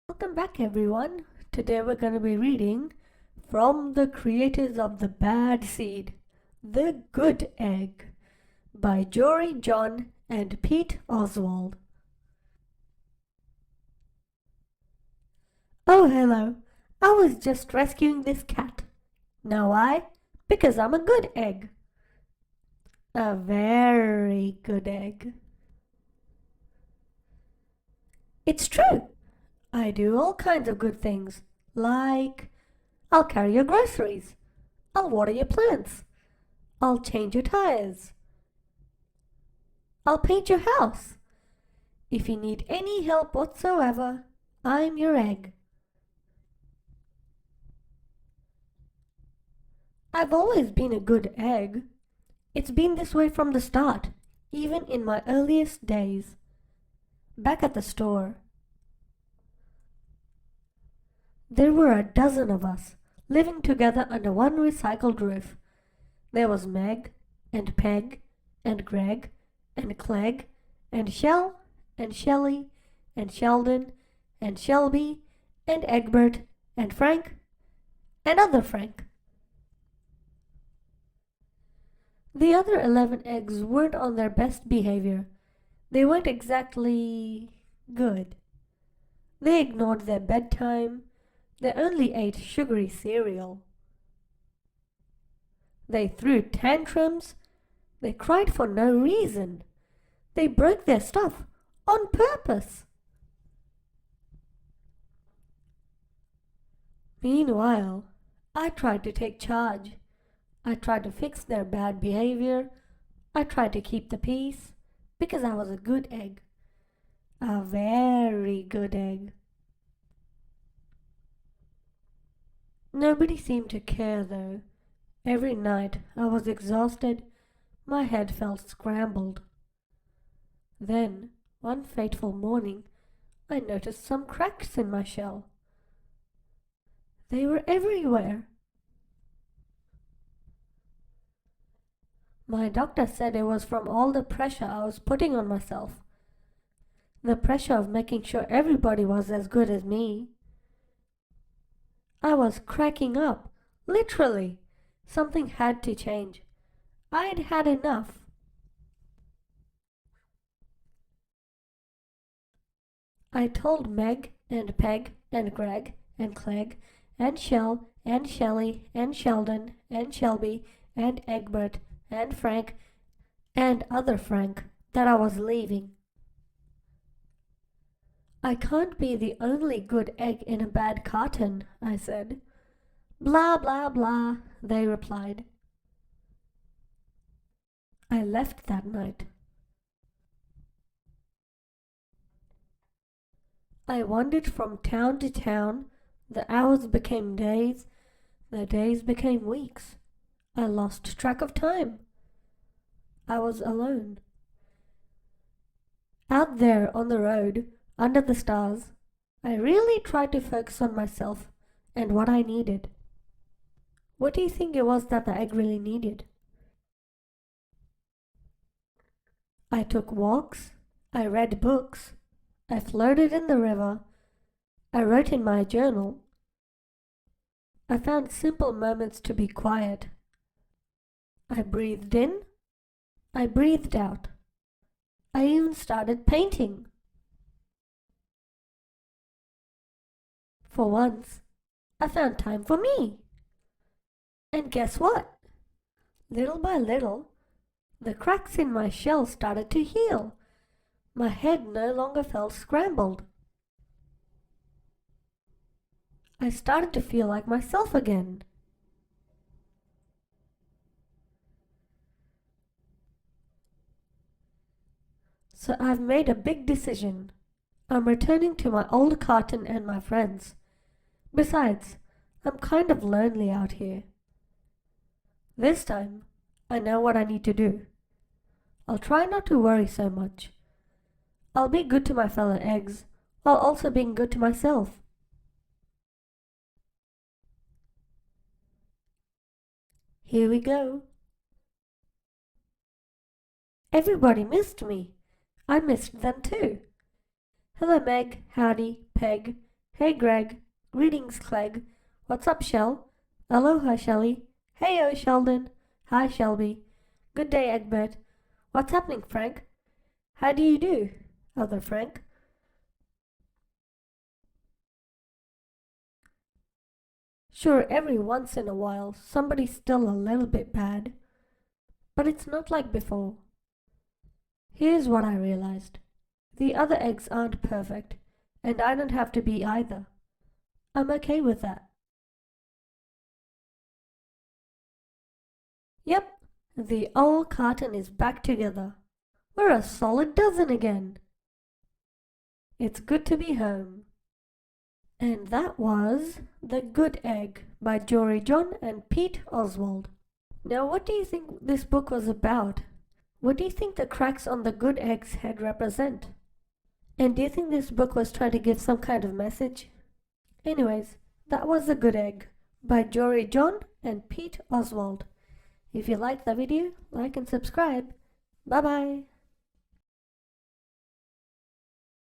Welcome back, everyone. Today we're going to be reading from the creators of The Bad Seed, The Good Egg by Jory, John, and Pete Oswald. Oh, hello. I was just rescuing this cat. Now why? Because I'm a good egg. A very good egg. It's true. I do all kinds of good things, like I'll carry your groceries, I'll water your plants, I'll change your tires, I'll paint your house. If you need any help whatsoever, I'm your egg. I've always been a good egg. It's been this way from the start, even in my earliest days. Back at the store, there were a dozen of us, living together under one recycled roof. There was Meg, and Peg, and Greg, and Clegg, and Shell, and Shelley, and Sheldon, and Shelby, and Egbert, and Frank, and other Frank. The other 11 eggs weren't on their best behavior. They weren't exactly good. They ignored their bedtime. They only ate sugary cereal. They threw tantrums. They cried for no reason. They broke their stuff on purpose. Meanwhile, I tried to take charge. I tried to fix their bad behavior. I tried to keep the peace because I was a good egg. A very good egg. Nobody seemed to care, though. Every night I was exhausted. My head felt scrambled. Then, one fateful morning, I noticed some cracks in my shell. They were everywhere. My doctor said it was from all the pressure I was putting on myself. The pressure of making sure everybody was as good as me. I was cracking up, literally. Something had to change. I'd had enough. I told Meg and Peg and Greg and Clegg and Shell and Shelley and Sheldon and Shelby and Egbert and Frank and other Frank that I was leaving. I can't be the only good egg in a bad carton, I said. Blah, blah, blah, they replied. I left that night. I wandered from town to town. The hours became days. The days became weeks. I lost track of time. I was alone. Out there on the road, under the stars, I really tried to focus on myself and what I needed. What do you think it was that the egg really needed? I took walks. I read books. I floated in the river. I wrote in my journal. I found simple moments to be quiet. I breathed in. I breathed out. I even started painting. For once, I found time for me. And guess what? Little by little, the cracks in my shell started to heal. My head no longer felt scrambled. I started to feel like myself again. So I've made a big decision. I'm returning to my old carton and my friends. Besides, I'm kind of lonely out here. This time, I know what I need to do. I'll try not to worry so much. I'll be good to my fellow eggs, while also being good to myself. Here we go. Everybody missed me. I missed them too. Hello, Meg, Howdy, Peg. Hey Greg. Greetings Clegg. What's up Shell? Aloha Shelly. Heyo Sheldon. Hi Shelby. Good day Egbert. What's happening Frank? How do you do, other Frank? Sure, every once in a while somebody's still a little bit bad, but it's not like before. Here's what I realized. The other eggs aren't perfect, and I don't have to be either. I'm okay with that. Yep, the old carton is back together. We're a solid dozen again. It's good to be home. And that was The Good Egg by Jory John and Pete Oswald. Now what do you think this book was about? What do you think the cracks on the good egg's head represent? And do you think this book was trying to give some kind of message? Anyways, that was The Good Egg by Jory John and Pete Oswald. If you liked the video, like and subscribe. Bye bye.